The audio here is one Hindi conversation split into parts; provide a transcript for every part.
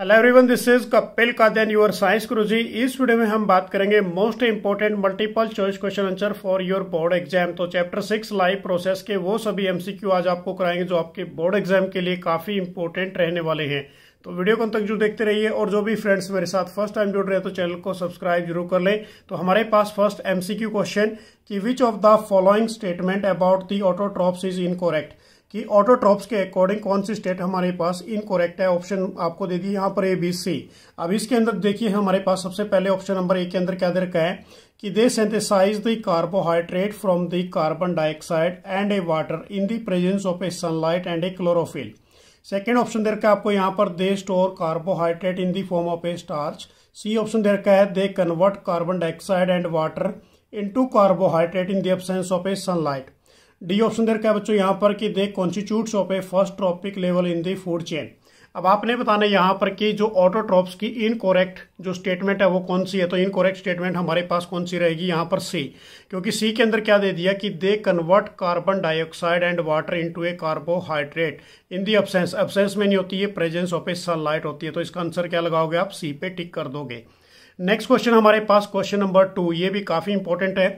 Hello everyone, this is Kapil Kadyan your science guruji. इस वीडियो में हम बात करेंगे most important multiple choice question answer for your board exam. तो चैप्टर 6 लाइव प्रोसेस के वो सभी एमसीक्यू आज आपको कराएंगे जो आपके बोर्ड एग्जाम के लिए काफी इंपॉर्टेंट रहने वाले हैं। तो वीडियो को अंत तक जो देखते रहिए और जो भी फ्रेंड्स मेरे साथ फर्स्ट टाइम जुड़ रहे हैं तो चैनल को सब्सक्राइब जरूर कर लें। तो हमारे पास फर्स्ट एमसीक्यू क्वेश्चन कि which of the following statement about the autotrophs is incorrect, कि ऑटोट्रॉप्स के अकॉर्डिंग कौन सी स्टेट हमारे पास इनकरेक्ट है। ऑप्शन आपको दे दिए यहाँ पर ए बी सी। अब इसके अंदर देखिए हमारे पास सबसे पहले ऑप्शन नंबर ए के अंदर क्या दे रखा है कि they synthesize the carbohydrate from the carbon dioxide and a water in the presence of a sunlight and a chlorophyll. Second option दे रखा है आपको यहाँ पर they store carbohydrate in the form of a starch. C option दे रखा है they convert carbon dioxide and water into carbohydrate in the absence of a sunlight. D option दे रखा है बच्चों यहाँ पर कि दे constitutes of A first trophic level in the food chain. अब आपने बताना यहाँ पर कि जो ऑटोट्रॉप्स की इनकोरेक्ट जो स्टेटमेंट है वो कौन सी है। तो इनकोरेक्ट स्टेटमेंट हमारे पास कौन सी रहेगी यहाँ पर सी, क्योंकि सी के अंदर क्या दे दिया कि दे convert carbon dioxide and water into A carbohydrate in the absence. Absence में नहीं होती है, प्रेजेंस ऑफ ए सनलाइट होती है। तो इसका आंसर क्या लगाओगे आप, सी पे टिक कर दोगे। नेक्स्ट क्वेश्चन हमारे पास क्वेश्चन नंबर 2, ये भी काफी इंपॉर्टेंट है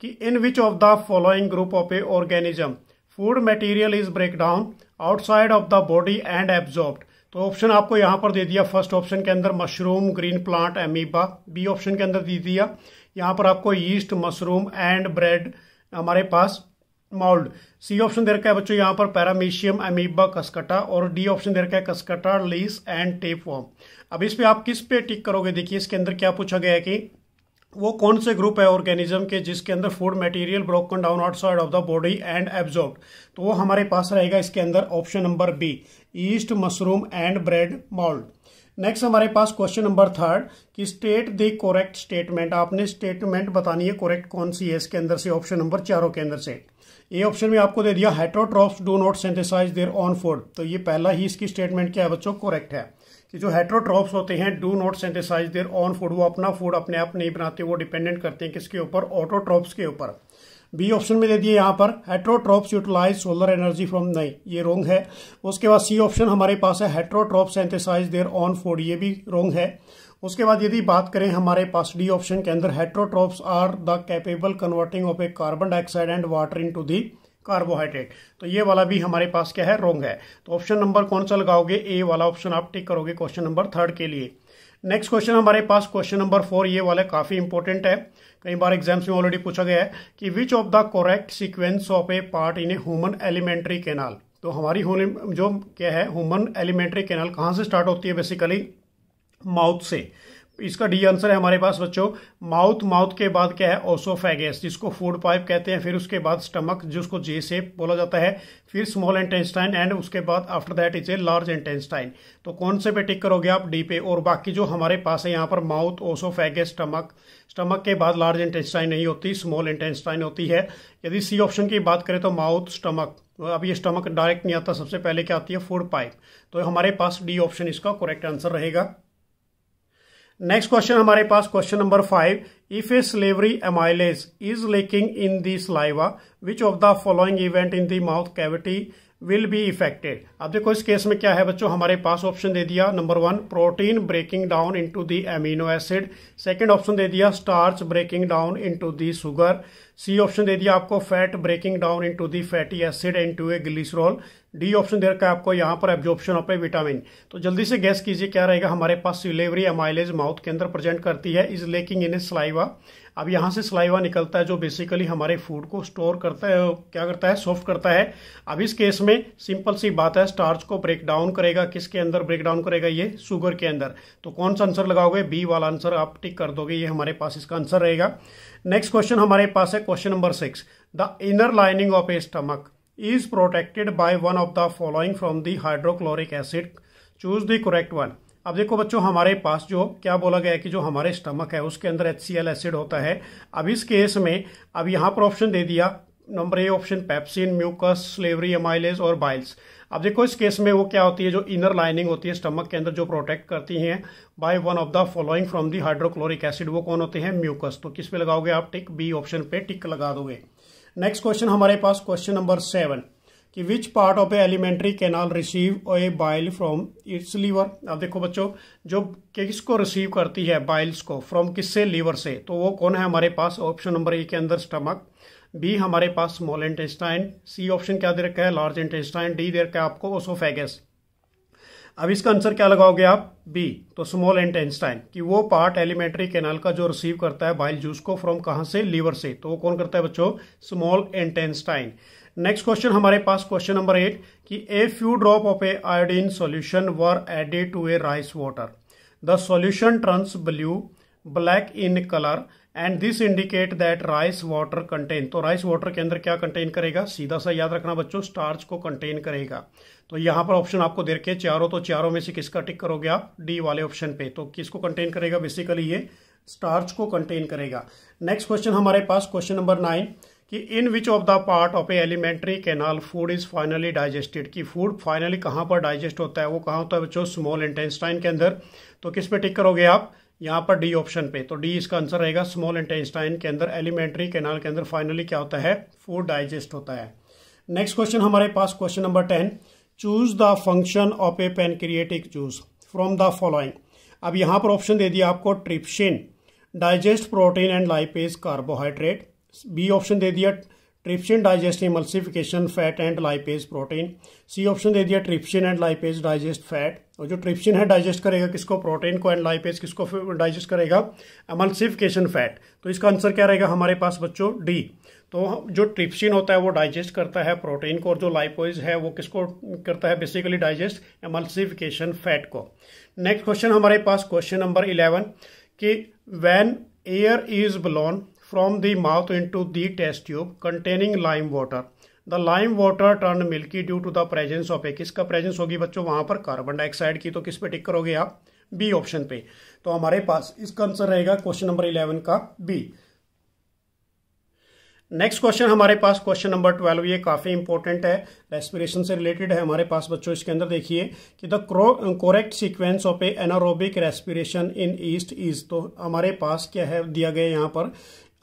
कि in which of the following group of a organism food material is break down outside of the body and absorbed. तो ऑप्शन आपको यहां पर दे दिया फर्स्ट ऑप्शन के अंदर mushroom, green plant, amoeba. B option के अंदर दे दिया यहां पर आपको यीस्ट, मशरूम एंड ब्रेड हमारे पास माउल्ड। सी ऑप्शन दे रखा है बच्चों यहाँ पर पैरामीशियम, अमीबा, कस्कटा। और डी ऑप्शन दे रखा है कस्कटा, लीस एंड टेपवर्म। अब इस पे आप किस पे टिक करोगे, देखिए इसके अंदर क्या पूछा गया है कि वो कौन से ग्रुप है ऑर्गेनिज्म के जिसके अंदर food material broken down outside of the body and absorbed. तो वो हमारे पास रहेगा इसके अंदर option number b, yeast, mushroom and bread mould. Next हमारे पास क्वेश्चन नंबर 3 कि स्टेट द करेक्ट स्टेटमेंट। आपने स्टेटमेंट बतानी है करेक्ट कौन सी है इसके अंदर से, ऑप्शन नंबर 4 के अंदर से। ये ऑप्शन में आपको दे दिया heterotrophs do not synthesize their own food. तो ये पहला ही इसकी स्टेटमेंट क्या है बच्चों, करेक्ट है कि जो हेटेरोट्रॉप्स होते हैं do not synthesize their own food, वो अपना फूड अपने आप नहीं बनाते, वो डिपेंडेंट करते हैं किसके ऊपर, ऑटोट्रॉप्स के ऊपर। बी ऑप्शन में दे दिए यहाँ पर heterotrophs utilize solar energy from, नहीं ये रोंग है। उसके बाद सी ऑप्शन हमारे पास है heterotrophs synthesize their own food, ये भी रोंग है। उसके बाद यदि बात करें हमारे पास डी ऑप्शन के अंदर heterotrophs are the capable converting of a carbon dioxide and water into the carbohydrate, तो ये वाला भी हमारे पास क्या है, रोंग है। तो ऑप्शन नंबर कौन सा लगाओगे, ए वाला ऑप्शन आप टिक करोगे क्वेश्चन नंबर 3 के लिए। नेक्स्ट क्वेश्चन हमारे पास क्वेश्चन नंबर 4, ये वाला काफी इंपॉर्टेंट है, कई बार एग्जाम्स में ऑलरेडी पूछा गया है कि which of the correct sequence of A part in a human alimentary canal. तो हमारी जो क्या है ह्यूमन एलिमेंट्री कैनाल कहाँ से स्टार्ट होती है, बेसिकली माउथ से। इसका डी आंसर है हमारे पास बच्चों माउथ। माउथ के बाद क्या है, ओसोफेगस जिसको फूड पाइप कहते हैं, फिर उसके बाद स्टमक जिसको जे शेप बोला जाता है, फिर स्मॉल इंटेस्टाइन एंड उसके बाद after that is a large intestine. तो कौन से पे टिक करोगे आप, डी पे। और बाकी जो हमारे पास है यहाँ पर माउथ, ओसोफेगस, स्टमक, स्टमक के बाद लार्ज इंटेस्टाइन नहीं होती, स्मॉल इंटेस्टाइन होती है। यदि सी ऑप्शन की बात करें तो माउथ, स्टमक, अब ये स्टमक डायरेक्ट नहीं आता, सबसे पहले क्या आती है, फूड पाइप। तो हमारे पास डी ऑप्शन इसका करेक्ट आंसर रहेगा। नेक्स्ट क्वेश्चन हमारे पास question number 5, if a salivary amylase is lacking in the saliva which of the following event in the mouth cavity will be affected. अब देखो इस केस में क्या है बच्चों, हमारे पास ऑप्शन दे दिया number 1 protein breaking down into the amino acid. Second option दे दिया starch breaking down into the sugar. C option दे दिया आपको fat breaking down into the fatty acid into a glycerol. D option दे रखा है आपको यहाँ पर एब्जॉर्प्शन ऑफ ए विटामिन। तो जल्दी से गैस कीजिए क्या रहेगा, हमारे पास सिलेवरी एमाइलेज माउथ के अंदर प्रेजेंट करती है, is lacking in A saliva. अब यहाँ से सलाइवा निकलता है जो बेसिकली हमारे फूड को स्टोर करता है, क्या करता है, सॉफ्ट करता है। अब इस केस में सिंपल सी बात है, स्टार्च को ब्रेक डाउन करेगा, किसके अंदर ब्रेक डाउन करेगा, ये शुगर के अंदर। तो कौन सा आंसर लगाओगे, बी वाला आंसर आप टिक कर दोगे, ये हमारे पास इसका आंसर रहेगा। नेक्स्ट क्वेश्चन हमारे पास है question number 6, the inner lining of A stomach is protected by one of the following from the hydrochloric acid, choose the correct one। अब देखो बच्चों हमारे पास जो क्या बोला गया है कि जो हमारे स्टमक है उसके अंदर HCl एसिड होता है। अब इस केस में अब यहाँ पर ऑप्शन दे दिया number A option pepsin, mucus, salivary amylase और बाइल्स। अब देखो इस केस में वो क्या होती है, जो इनर लाइनिंग होती है स्टमक के अंदर जो प्रोटेक्ट करती हैं by one of the following from the hydrochloric acid, वो कौन होते हैं, म्यूकस। तो किस पे लगाओगे आप टिक, बी ऑप्शन पे टिक लगा दोगे। नेक्स्ट क्वेश्चन हमारे पास क्वेश्चन नंबर 7 कि which part of a alimentary canal receive a bile from its liver. अब देखो बच्चों, जो किसको रिसीव करती है बाइल्स को, फ्रॉम किससे, लीवर से, तो वो कौन है हमारे पास, ऑप्शन नंबर ए के अंदर स्टमक, बी हमारे पास स्मॉल इंटेस्टाइन, सी ऑप्शन क्या दे रखा है, लार्ज इंटेस्टाइन, डी दे रखा है आपको ओसोफेगस। अब इसका आंसर क्या लगाओगे आप, बी, तो स्मॉल इंटेस्टाइन, कि वो पार्ट एलिमेंट्री कैनाल का जो रिसीव करता है बाइल जूस को फ्रॉम कहां से, लीवर से, तो वो कौन करता है बच्चों, स्मॉल इंटेस्टाइन। नेक्स्ट क्वेश्चन हमारे पास क्वेश्चन नंबर 8 कि a few drop of a iodine solution were added to a rice water, the solution turns black in colour and this indicate that rice water contain, तो राइस वाटर के अंदर क्या कंटेन करेगा, सीधा सा याद रखना बच्चों, स्टार्च को कंटेन करेगा। तो यहां पर ऑप्शन आपको दे रखे चारों, तो चारों में से किसका टिक करोगे आप, डी वाले ऑप्शन पे, तो किसको कंटेन करेगा, बेसिकली ये स्टार्च को कंटेन करेगा। नेक्स्ट क्वेश्चन हमारे पास क्वेश्चन नंबर 9 कि in which of the part of a alimentary canal food is finally digested, कि फूड फाइनली कहां पर डाइजेस्ट होता है, वो कहां होता है बच्चों, स्मॉल इंटेस्टाइन के अंदर। तो किस पे टिक करोगे आप, यहाँ पर डी ऑप्शन पे, तो डी इसका आंसर रहेगा, स्मॉल इंटेस्टाइन के अंदर एलिमेंट्री कैनाल के अंदर फाइनली क्या होता है, फूड डाइजेस्ट होता है। नेक्स्ट क्वेश्चन हमारे पास question number 10 choose the function of a pancreatic juice from the following. अब यहाँ पर ऑप्शन दे दिया आपको trypsin, digest protein and lipase carbohydrate, B option दे दिया trypsin digest emulsification fat and lipase protein, C option दे दिया trypsin and lipase digest fat, और जो ट्रिप्सिन है डाइजेस्ट करेगा किसको, प्रोटीन को, एंड लाइपेज किसको डाइजेस्ट करेगा, एमल्सिफिकेशन फैट। तो इसका आंसर क्या रहेगा हमारे पास बच्चों, डी। तो जो ट्रिप्सिन होता है वो डाइजेस्ट करता है प्रोटीन को, और जो लाइपेज है वो किसको करता है, बेसिकली डाइजेस्ट एमल्सिफिकेशन फैट को। नेक्स्ट क्वेश्चन हमारे पास क्वेश्चन नंबर 11 कि when air is blown from the mouth into the test tube containing lime water, the lime water turned milky due to the presence of a, किसका प्रेजेंस होगी बच्चों वहां पर, कार्बन डाइऑक्साइड की, तो किस पे टिक करोगे आप, बी ऑप्शन पे। तो हमारे पास इसका आंसर रहेगा क्वेश्चन नंबर 11 का बी। नेक्स्ट क्वेश्चन हमारे पास क्वेश्चन नंबर 12, ये काफी इंपॉर्टेंट है, रेस्पिरेशन से रिलेटेड है हमारे पास बच्चों। इसके अंदर देखिए कि the correct sequence of a anaerobic respiration in east is, तो हमारे पास क्या है दिया गया यहाँ पर,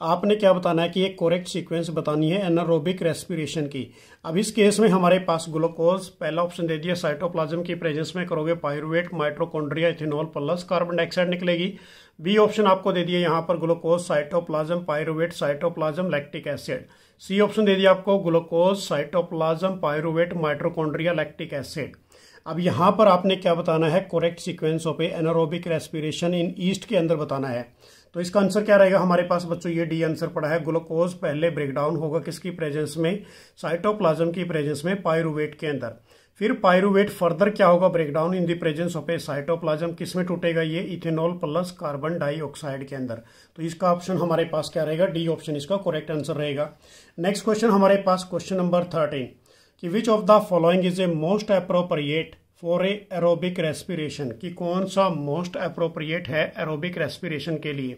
आपने क्या बताना है कि एक करेक्ट सीक्वेंस बतानी है एनारोबिक रेस्पिरेशन की। अब इस केस में हमारे पास ग्लूकोज, पहला ऑप्शन दे दिया साइटोप्लाज्म की प्रेजेंस में करोगे pyruvate, mitochondria, ethanol plus carbon dioxide निकलेगी। बी ऑप्शन आपको दे दिया यहाँ पर glucose, cytoplasm, pyruvate, cytoplasm, lactic acid. C option दे दिया आपको glucose, cytoplasm, pyruvate, mitochondria, lactic acid. अब यहाँ पर आपने क्या बताना है, correct sequence of a anaerobic respiration in yeast के अंदर बताना है। तो इसका आंसर क्या रहेगा हमारे पास बच्चों, ये डी आंसर पड़ा है, ग्लूकोज पहले ब्रेकडाउन होगा किसकी प्रेजेंस में, साइटोप्लाज्म की प्रेजेंस में पायरुवेट के अंदर, फिर पायरुवेट फर्दर क्या होगा, breakdown in the presence of A cytoplasm, किसमें टूटेगा ये, इथेनॉल प्लस कार्बन डाइऑक्साइड के अंदर। तो इसका ऑप्शन हमारे पास क्या रहेगा, डी ऑप्शन इसका करेक्ट आंसर रहेगा। नेक्स्ट क्वेश्चन हमारे पास क्वेश्चन नंबर 13 कि which of the following is a most appropriate for a aerobic respiration, कि कौन सा मोस्ट अप्रोप्रिएट है एरोबिक रेस्पिरेशन के लिए।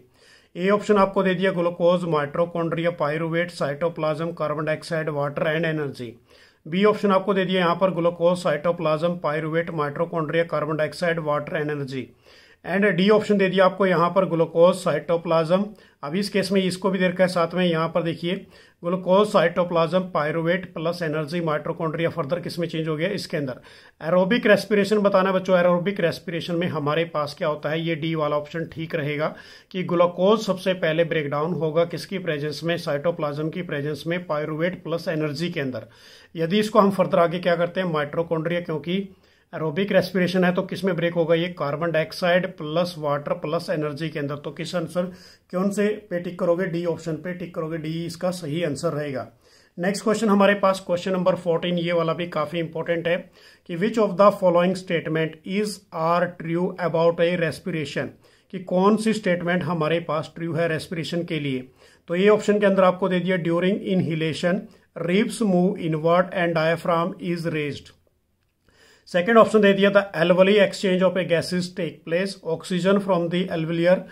ए ऑप्शन आपको दे दिया glucose, mitochondria, pyruvate, cytoplasm, carbon dioxide, water and energy. B option आपको दे दिया यहाँ पर glucose, cytoplasm, pyruvate, mitochondria, carbon dioxide, water and energy. And D option दे दिया आपको यहाँ पर ग्लूकोज, साइटोप्लाज्म, अब इस केस में इसको भी दे रखा है साथ में, यहाँ पर देखिए glucose, cytoplasm, pyruvate plus energy, mitochondria, further किस में चेंज हो गया, इसके अंदर। एरोबिक रेस्पिरेशन बताना बच्चों, एरोबिक रेस्पिरेशन में हमारे पास क्या होता है, ये डी वाला ऑप्शन ठीक रहेगा कि ग्लूकोज सबसे पहले ब्रेकडाउन होगा किसकी प्रेजेंस में, साइटोप्लाज्म की प्रेजेंस में, पायरुवेट प्लस एनर्जी के अंदर। यदि इसको हम फर्दर आगे क्या करते हैं, माइटोकॉन्ड्रिया, क्योंकि एरोबिक रेस्पिरेशन है तो किस में ब्रेक होगा, ये carbon dioxide plus water plus energy के अंदर। तो किस आंसर कौन से पे टिक करोगे, डी ऑप्शन पे टिक करोगे, डी इसका सही आंसर रहेगा। नेक्स्ट क्वेश्चन हमारे पास क्वेश्चन नंबर 14, ये वाला भी काफी इंपॉर्टेंट है कि which of the following statement is are true about a respiration, कि कौन सी स्टेटमेंट हमारे पास ट्रू है रेस्पिरेशन के लिए। तो ये ऑप्शन के अंदर आपको दे दिया during inhalation ribs move inward and diaphragm is raised. Second option दे दिया the alveoli exchange of a gases take place, oxygen from the alveolar,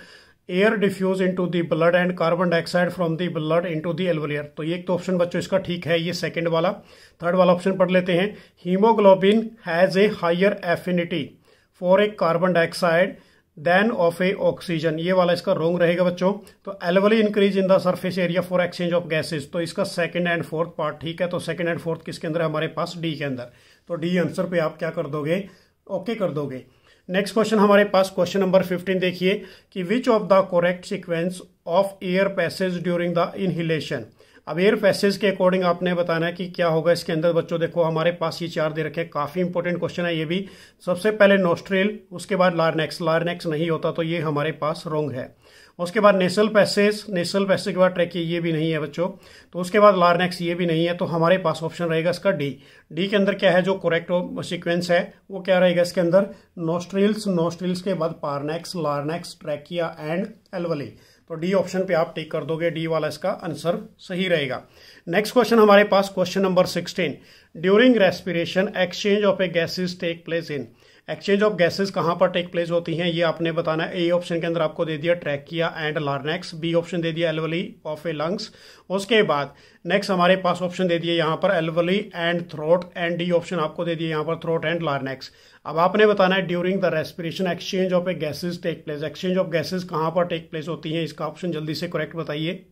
air diffuse into the blood and carbon dioxide from the blood into the alveolar. तो ये एक तो ऑप्शन बच्चों इसका ठीक है, ये सेकंड वाला। थर्ड वाला ऑप्शन पढ़ लेते हैं, haemoglobin has a higher affinity for a carbon dioxide than of a oxygen, ये वाला इसका रॉन्ग रहेगा बच्चों। तो alveoli increase in the surface area for exchange of gases, तो इसका सेकंड एंड फोर्थ पार्ट ठीक है। तो सेकंड एंड फोर्थ किसके अंदर है हमारे पास, डी के अंदर। तो डी आंसर पे आप क्या कर दोगे, ओके कर दोगे। नेक्स्ट क्वेश्चन हमारे पास क्वेश्चन नंबर 15 देखिए कि which of the correct sequence of air passage during the inhalation. अब एयर पैसेज के अकॉर्डिंग आपने बताना है कि क्या होगा इसके अंदर। बच्चों देखो हमारे पास ये चार दे रखे हैं, काफी इंपॉर्टेंट क्वेश्चन है ये भी। सबसे पहले नोस्ट्रिल, उसके बाद लार्नेक्स, लार्नेक्स नहीं होता तो ये हमारे पास रॉन्ग है। उसके बाद नेसल पैसेज, नेसल पैसेज के बाद ट्रैकिया, ये भी नहीं है बच्चों। तो उसके बाद लार्नेक्स, ये भी नहीं है। तो हमारे पास ऑप्शन रहेगा इसका डी। डी के अंदर क्या है जो करेक्ट सीक्वेंस है वो क्या रहेगा इसके अंदर, नोस्ट्रिल्स, नोस्ट्रिल्स के बाद पार्नेक्स, लार्नेक्स, ट्रैकिया एंड एल्वली। तो डी ऑप्शन पे आप टिक कर दोगे, डी वाला इसका आंसर सही रहेगा। नेक्स्ट क्वेश्चन हमारे पास question number 16, during respiration exchange of a gases take place in. Exchange of gases कहां पर टेक प्लेस होती हैं ये आपने बताना है। ए ऑप्शन के अंदर आपको दे दिया ट्रैकिया एंड लार्नेक्स, बी ऑप्शन दे दिया एल्वली ऑफ ए लंग्स। उसके बाद नेक्स्ट हमारे पास ऑप्शन दे दिए यहाँ पर alveoli and throat, and D option आपको दे दिया यहाँ पर थ्रोट एंड लार्नेक्स। अब आपने बताना है during the respiration exchange of a gases take place, exchange of gases कहां पर टेक प्लेस होती हैं, इसका ऑप्शन जल्दी से करेक्ट बताइए।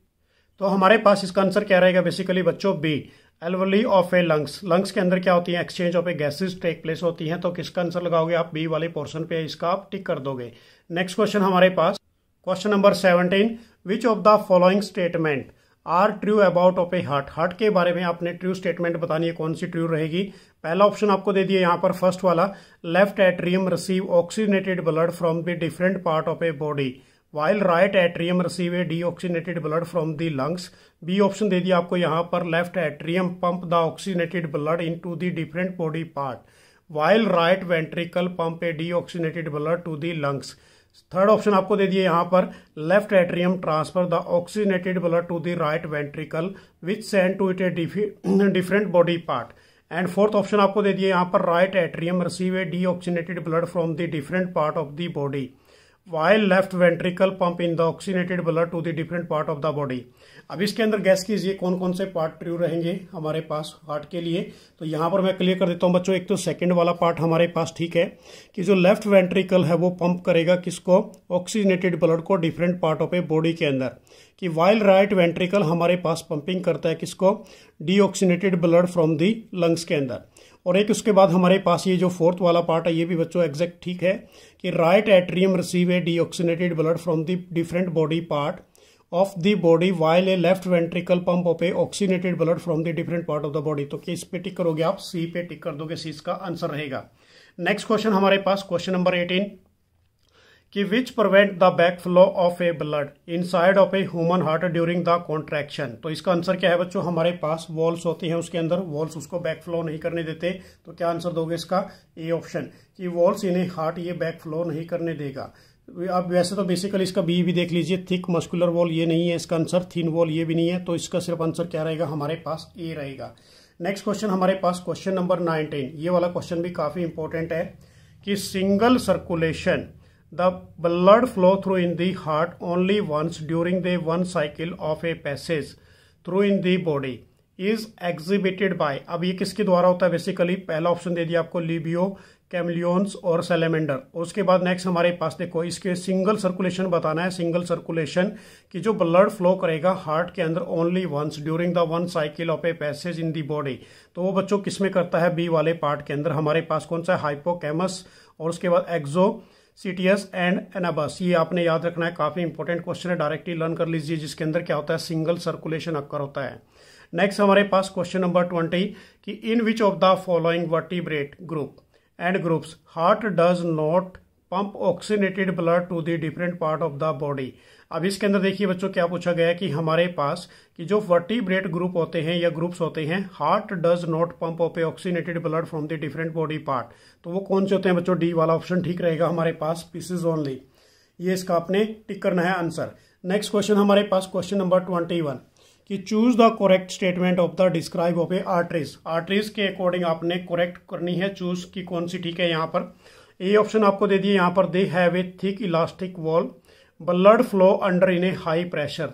तो हमारे पास इसका आंसर क्या रहेगा बेसिकली बच्चों, B, alveoli of a lungs. Lungs के अंदर क्या होती है, exchange of a gases take place होती हैं। तो किसका आंसर लगाओगे आप, बी वाले पोर्शन पे, इसका आप टिक कर दोगे। नेक्स्ट क्वेश्चन हमारे पास question number 17, which of the following statement are true about of a heart. Heart के बारे में आपने ट्रू स्टेटमेंट बतानी है, कौन सी ट्रू रहेगी। पहला ऑप्शन आपको दे दिया यहाँ पर फर्स्ट वाला, left atrium receive oxygenated blood from the different part of a body, while right atrium receive a deoxygenated blood from the lungs। B option दे दिया आपको यहाँ पर, left atrium pump the oxygenated blood into the different body part, while right ventricle pump a deoxygenated blood to the lungs। Third option आपको दे दिया यहाँ पर, left atrium transfer the oxygenated blood to the right ventricle which send to it a different body part. And fourth option आपको दे दिया यहाँ पर, right atrium receive a deoxygenated blood from the different part of the body, while left ventricle pump in the oxygenated blood to the different part of the body। अब इसके अंदर गैस कीजिए कौन कौन से पार्ट ट्रू रहेंगे हमारे पास हार्ट के लिए। तो यहाँ पर मैं क्लियर कर देता हूँ बच्चों। एक तो सेकंड वाला पार्ट हमारे पास ठीक है कि जो लेफ्ट वेंट्रिकल है वो पंप करेगा किसको, ऑक्सीजनेटेड ब्लड को different part of a body के अंदर, कि वाइल राइट वेंट्रिकल हमारे पास पंपिंग करता है किसको, deoxygenated blood from the lungs के अंदर। और एक उसके बाद हमारे पास ये जो फोर्थ वाला पार्ट है ये भी बच्चों एग्जैक्ट ठीक है कि right atrium receive a deoxygenated blood from the different body part of the body while a left ventricle pump of A oxygenated blood from the different part of the body. तो किस पे टिक करोगे आप, सी पे टिक कर दोगे, सी इसका आंसर रहेगा। नेक्स्ट क्वेश्चन हमारे पास क्वेश्चन नंबर 18 कि which prevent the back flow of A blood inside of a human heart during the contraction. तो इसका आंसर क्या है बच्चों, हमारे पास वॉल्स होती हैं उसके अंदर, वॉल्स उसको बैक फ्लो नहीं करने देते। तो क्या आंसर दोगे इसका, ए ऑप्शन, कि वॉल्स इन्हें हार्ट ये बैक फ्लो नहीं करने देगा। अब वैसे तो बेसिकली इसका बी भी देख लीजिए, थिक मस्कुलर वॉल ये नहीं है इसका आंसर, थिन वॉल ये भी नहीं है। तो इसका सिर्फ आंसर क्या रहेगा हमारे पास, ए रहेगा। नेक्स्ट क्वेश्चन हमारे पास क्वेश्चन नंबर 19, ये वाला क्वेश्चन भी काफी इंपॉर्टेंट है कि single circulation the blood flow through in the heart only once during the one cycle of a passage through in the body is exhibited by। अब ये किसके द्वारा होता है बेसिकली, पहला ऑप्शन दे दिया आपको लिबियो, कैमलियोन्स और सैलेमेंडर। उसके बाद नेक्स्ट हमारे पास देखो इसके सिंगल सर्कुलेशन बताना है, सिंगल सर्कुलेशन की जो ब्लड फ्लो करेगा हार्ट के अंदर only once during the one cycle of a passage in the body. तो वो बच्चों किसमें करता है, बी वाले पार्ट के अंदर हमारे पास कौन सा है, हाइपोकैमस और उसके बाद एक्सो सीटीएस एंड एनाबस। ये आपने याद रखना है, काफी इंपॉर्टेंट क्वेश्चन है, डायरेक्टली लर्न कर लीजिए, जिसके अंदर क्या होता है, सिंगल सर्कुलेशन अक्कर होता है। नेक्स्ट हमारे पास क्वेश्चन नंबर 20 कि in which of the following vertebrate group and groups heart does not pump oxygenated blood to the different part of the body. अब इसके अंदर देखिए बच्चों क्या पूछा गया है कि हमारे पास कि जो वर्टिब्रेट ग्रुप होते हैं या ग्रुप्स होते हैं, heart does not pump of A oxygenated blood from the different body part. तो वो कौन से होते हैं बच्चों, डी वाला ऑप्शन ठीक रहेगा हमारे पास, पीसेज ओनली। ये इसका आपने टिक करना है आंसर। नेक्स्ट क्वेश्चन हमारे पास क्वेश्चन नंबर 21 कि choose the correct statement of the describe of A arteries. Arteries के अकॉर्डिंग आपने करेक्ट करनी है, चूज की कौन सी ठीक है। यहाँ पर ए ऑप्शन आपको दे दिए यहाँ पर, they have a thick elastic wall, blood flow under in a high pressure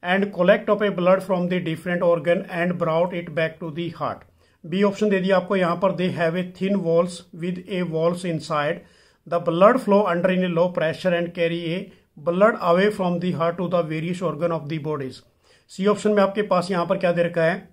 and collect of a blood from the different organ and brought it back to the heart। B option दे दिया आपको यहाँ पर, they have a thin walls with a walls inside, the blood flow under in a low pressure and carry a blood away from the heart to the various organ of the bodies. C option में आपके पास यहाँ पर क्या दे रखा है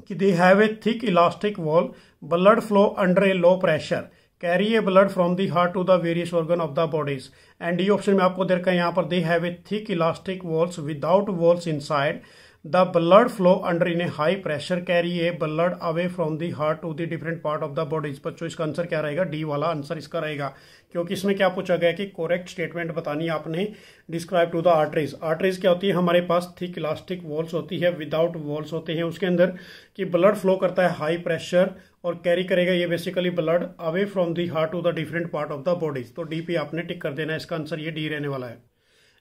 कि they have a thick elastic wall, blood flow under a low pressure, carry a blood from the heart to the various organ of the bodies. And D option में आपको दे रखा है यहाँ पर they have a thick elastic walls without walls inside, the blood flow under in a high pressure, carry a blood away from the heart to the different part of the bodies. बच्चों इसका आंसर क्या रहेगा? डी वाला आंसर इसका रहेगा, क्योंकि इसमें क्या पूछा गया कि करेक्ट स्टेटमेंट बतानी है आपने। Describe to the arteries. Arteries क्या होती है? हमारे पास थिक इलास्टिक वॉल्स होती है, विदाउट वॉल्स होते हैं उसके अंदर, कि ब्लड फ्लो करता है हाई प्रेशर और कैरी करेगा ये basically blood away from the heart to the different part of the bodies. तो डी पे आपने टिक कर देना है, इसका आंसर ये डी रहने वाला है।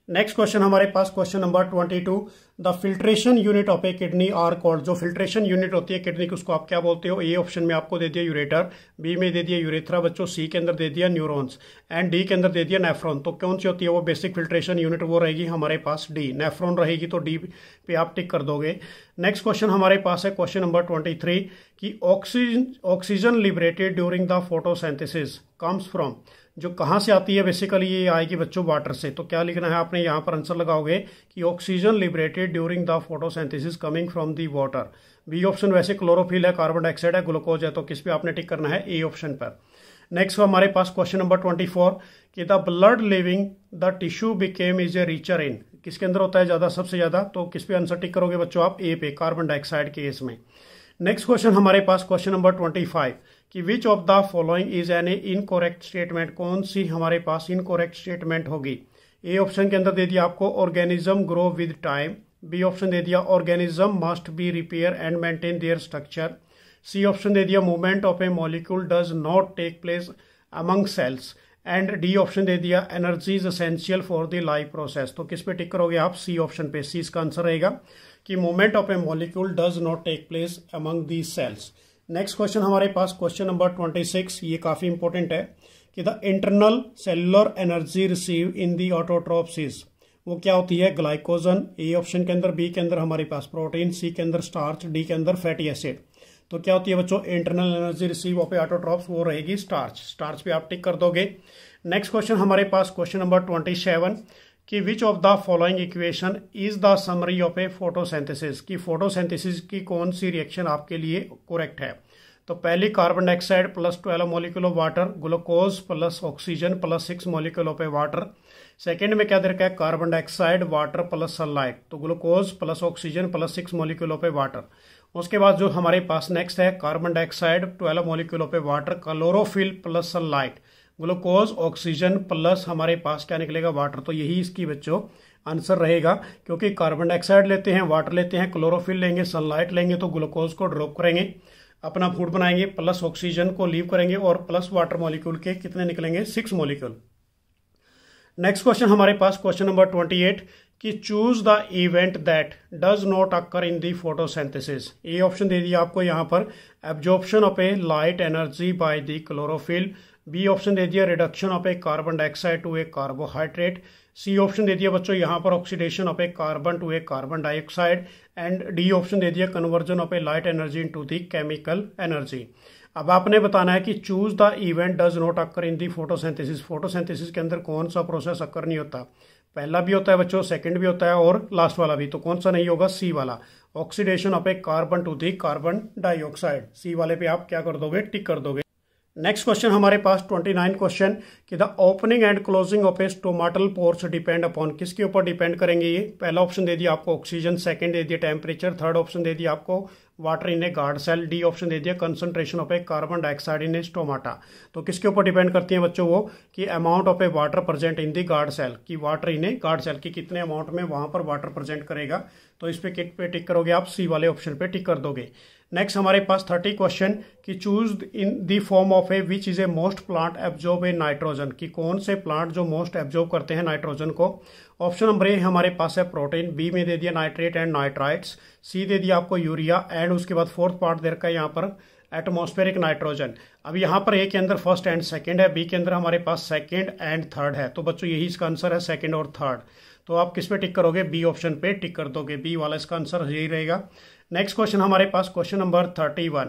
नेक्स्ट क्वेश्चन हमारे पास question number 22, the filtration unit of a kidney are called. जो फिल्ट्रेशन यूनिट होती है किडनी की उसको आप क्या बोलते हो? ए ऑप्शन में आपको दे दिया यूरेटर, बी में दे दिया यूरेथ्रा बच्चों, सी के अंदर दे दिया न्यूरॉन्स एंड डी के अंदर दे दिया नेफ्रॉन। तो कौन सी होती है वो बेसिक फिल्ट्रेशन यूनिट? वो रहेगी हमारे पास डी, नेफ्रॉन रहेगी, तो डी पे आप टिक कर दोगे। नेक्स्ट क्वेश्चन हमारे पास है क्वेश्चन नंबर 23 कि oxygen liberated during the photosynthesis comes from. जो कहाँ से आती है? बेसिकली ये आएगी बच्चों वाटर से। तो क्या लिखना है आपने? यहाँ पर आंसर लगाओगे कि oxygen liberated during the photosynthesis coming from the water. B option वैसे क्लोरोफिल है, कार्बन डाइऑक्साइड है, ग्लूकोज है, तो किस पे आपने टिक करना है? ए ऑप्शन पर। नेक्स्ट हमारे पास क्वेश्चन नंबर 24 कि the blood living the tissue became is a richer in. किसके अंदर होता है ज्यादा, सबसे ज्यादा? तो किस पे आंसर टिक करोगे बच्चों आप? ए पे, कार्बन डाइऑक्साइड के केस में। नेक्स्ट क्वेश्चन हमारे पास क्वेश्चन नंबर 25 कि which of the following is an incorrect statement. कौन सी हमारे पास इनकरेक्ट स्टेटमेंट होगी? ए ऑप्शन के अंदर दे दिया आपको organism grow with time, B option दे दिया organism must be repair and maintain their structure, C option दे दिया movement of a molecule does not take place among cells, and D option दे दिया energy is essential for the life process. तो किस पे टिक करोगे आप? सी ऑप्शन पे। सी इसका आंसर रहेगा कि movement of a molecule does not take place among the cells. Next question हमारे पास क्वेश्चन नंबर 26, ये काफी इंपॉर्टेंट है कि the internal cellular energy receive in the autotrophs वो क्या होती है? ग्लाइकोजन, ए ऑप्शन के अंदर, बी के अंदर हमारे पास प्रोटीन, सी के अंदर स्टार्च, डी के अंदर फैटी एसिड। तो क्या होती है बच्चों? Internal energy receive of A autotrophs, वो रहेगी स्टार्च। स्टार्च पे आप टिक कर दोगे। नेक्स्ट क्वेश्चन हमारे पास क्वेश्चन नंबर 27 कि which of the following equation is the summary of A photosynthesis. की फोटोसिंथेसिस की कौन सी रिएक्शन आपके लिए करेक्ट है? तो पहली carbon dioxide plus 12 molecule of water, glucose plus oxygen plus 6 molecule of a water. Second में क्या दे रखा है? Carbon dioxide water plus sunlight, तो glucose plus oxygen plus 6 molecule of a water. उसके बाद जो हमारे पास नेक्स्ट है carbon dioxide 12 molecule of a water, chlorophyll plus sunlight, glucose oxygen plus हमारे पास क्या निकलेगा? वाटर। तो यही इसकी बच्चों आंसर रहेगा, क्योंकि कार्बन डाइऑक्साइड लेते हैं, वाटर लेते हैं, क्लोरोफिल लेंगे, सनलाइट लेंगे, तो ग्लूकोज को ड्रॉप करेंगे, अपना फूड बनाएंगे, प्लस ऑक्सीजन को लीव करेंगे और प्लस वाटर मॉलिक्यूल के कितने निकलेंगे? 6 मॉलिक्यूल। नेक्स्ट क्वेश्चन हमारे पास क्वेश्चन नंबर 28 कि choose the event that does not occur in the photosynthesis. A option दे दिया आपको यहाँ पर absorption of a light energy by the chlorophyll, B option दे दिया reduction of a carbon dioxide to a carbohydrate, C option दे दिया बच्चों यहाँ पर oxidation of a carbon to a carbon dioxide, and D option दे दिया conversion of a light energy into the chemical energy. अब आपने बताना है कि choose the event does not occur in the photosynthesis. Photosynthesis के अंदर कौन सा प्रोसेस अकर नहीं होता? पहला भी होता है बच्चों, सेकंड भी होता है और लास्ट वाला भी। तो कौन सा नहीं होगा? सी वाला, oxidation of a carbon to the carbon dioxide. C वाले पे आप क्या कर दोगे? टिक कर दोगे। नेक्स्ट क्वेश्चन हमारे पास 29 क्वेश्चन कि the opening and closing of A stomatal pores depend upon. किसके ऊपर डिपेंड करेंगे ये? पहला ऑप्शन दे दिया आपको ऑक्सीजन, सेकंड दे दिया टेम्परेचर, थर्ड ऑप्शन दे दिया आपको water in a guard cell, D option दे दिया concentration of a carbon dioxide in a stomata. तो किसके ऊपर डिपेंड करती है बच्चों? वो कि amount of a water present in the guard cell, की water in a guard cell की कितने अमाउंट में वहां पर वाटर प्रेजेंट करेगा। तो इस पे टिक करोगे आप, सी वाले ऑप्शन पे टिक कर दोगे। नेक्स्ट हमारे पास 30 क्वेश्चन कि choose in the form of A which is a most plant absorb A nitrogen. की कौन से प्लांट जो मोस्ट एब्जॉर्ब करते हैं नाइट्रोजन को? ऑप्शन नंबर ए हमारे पास है प्रोटीन, बी में दे दिया नाइट्रेट एंड नाइट्राइट्स, सी दे दिया आपको यूरिया, एंड उसके बाद फोर्थ पार्ट दे रखा है यहाँ पर एटमॉस्फेरिक नाइट्रोजन। अब यहाँ पर ए के अंदर फर्स्ट एंड सेकंड है, बी के अंदर हमारे पास सेकंड एंड थर्ड है। तो बच्चों यही इसका आंसर है, सेकंड और थर्ड। तो आप किस पे टिक करोगे? बी ऑप्शन पे टिक कर दोगे, बी वाला इसका आंसर यही रहेगा। नेक्स्ट क्वेश्चन हमारे पास क्वेश्चन नंबर 31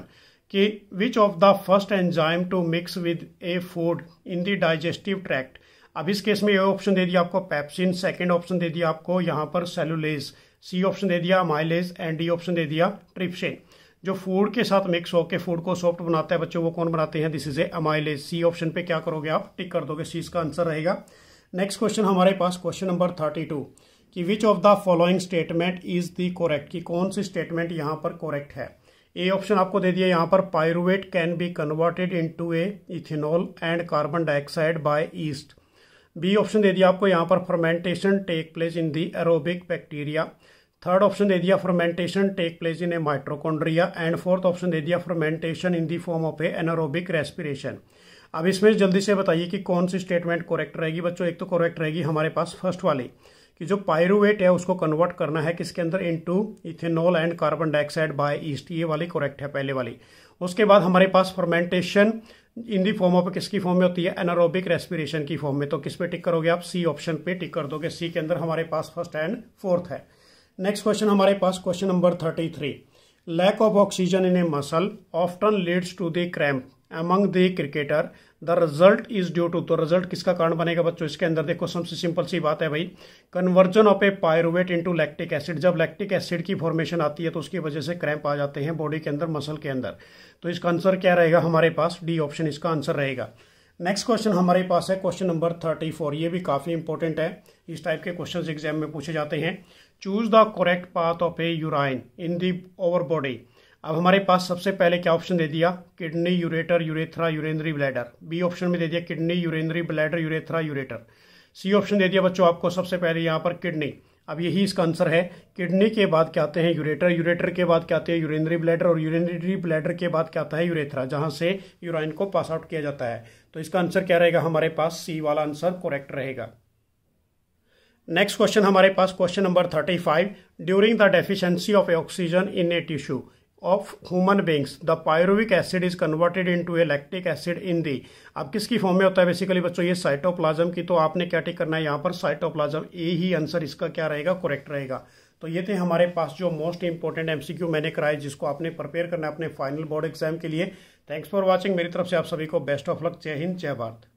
कि which of the first enzyme to mix with a food in the digestive tract. अब इस केस में ये ऑप्शन दे दिया आपको पेप्सिन, सेकंड ऑप्शन दे दिया आपको यहाँ पर सेलुलेज, सी ऑप्शन दे दिया अमाइलेज एंड डी ऑप्शन दे दिया ट्रिप्सिन। जो फूड के साथ मिक्स होकर फूड को सॉफ्ट बनाता है बच्चों, वो कौन बनाते हैं? This is a amylase. C option पे क्या करोगे आप? टिक कर दोगे, सी इसका आंसर रहेगा। नेक्स्ट क्वेश्चन हमारे पास क्वेश्चन नंबर 32 कि which of the following statement is the correct, कि कौन सी स्टेटमेंट यहाँ पर करेक्ट है। ए ऑप्शन आपको दे दिया यहाँ पर pyruvate can be converted into a ethanol and carbon dioxide by yeast. B option दे दिया आपको यहाँ पर fermentation take place in the aerobic bacteria. Third option दे दिया fermentation take place in a mitochondria and fourth option दे दिया fermentation in the form of a anaerobic respiration. अब इसमें जल्दी से बताइए कि कौन सी स्टेटमेंट करेक्ट रहेगी बच्चों। एक तो करेक्ट रहेगी हमारे पास फर्स्ट वाली कि जो पायरुवेट है उसको कन्वर्ट करना है किसके अंदर? Into ethanol and carbon dioxide by yeast, ये वाली करेक्ट है पहले वाली। उसके बाद हमारे पास fermentation in the form of किसकी फॉर्म में होती है? एनारोबिक रेस्पिरेशन की फॉर्म में। तो किस पे टिक करोगे आप? सी ऑप्शन पे टिक कर दोगे। सी के अंदर हमारे पास फर्स्ट एंड फोर्थ है। नेक्स्ट क्वेश्चन हमारे पास question number 33 lack of oxygen in a muscle often leads to the cramp among the cricketer, the result is due to. तो रिजल्ट किसका कारण बनेगा बच्चों? इसके अंदर देखो सबसे सिंपल सी बात है भाई, conversion of A pyruvate into lactic acid. जब लैक्टिक एसिड की फॉर्मेशन आती है तो उसकी वजह से क्रैम्प आ जाते हैं बॉडी के अंदर, मसल के अंदर। तो इसका आंसर क्या रहेगा हमारे पास? डी ऑप्शन इसका आंसर रहेगा। नेक्स्ट क्वेश्चन हमारे पास है क्वेश्चन नंबर 34। ये भी काफी इंपॉर्टेंट है, इस टाइप के क्वेश्चन एग्जाम में पूछे जाते हैं। Choose the correct path of a urine in the over body. अब हमारे पास सबसे पहले क्या ऑप्शन दे दिया? Kidney, ureter, urethra, urinary bladder. B option में दे दिया kidney, urinary bladder, urethra, ureter. C option दे दिया बच्चों आपको सबसे पहले यहाँ पर किडनी। अब यही इसका आंसर है। किडनी के बाद क्या आते हैं? यूरेटर, यूरेटर के बाद क्या आते हैं? यूरेनरी ब्लैडर, और यूरेनरी ब्लैडर के बाद क्या आता है? यूरेथ्रा, जहां से यूराइन को पास आउट किया जाता है। तो इसका आंसर क्या रहेगा हमारे पास? सी वाला आंसर करेक्ट रहेगा। नेक्स्ट क्वेश्चन हमारे पास question number 35 during the deficiency of oxygen in a tissue of human beings the pyruvic acid is converted into a lactic acid in the। अब किसकी फॉर्म में होता है बेसिकली बच्चों? ये साइटोप्लाज्म की। तो आपने क्या टिक करना है यहाँ पर? साइटोप्लाज्म। ए ही आंसर इसका क्या रहेगा? करेक्ट रहेगा। तो ये थे हमारे पास जो मोस्ट इंपॉर्टेंट एमसीक्यू मैंने कराए, जिसको आपने प्रिपेयर करना है अपने फाइनल बोर्ड एग्जाम के लिए। Thanks for watching. मेरी तरफ से आप सभी को बेस्ट ऑफ लक। जय हिंद, जय भारत।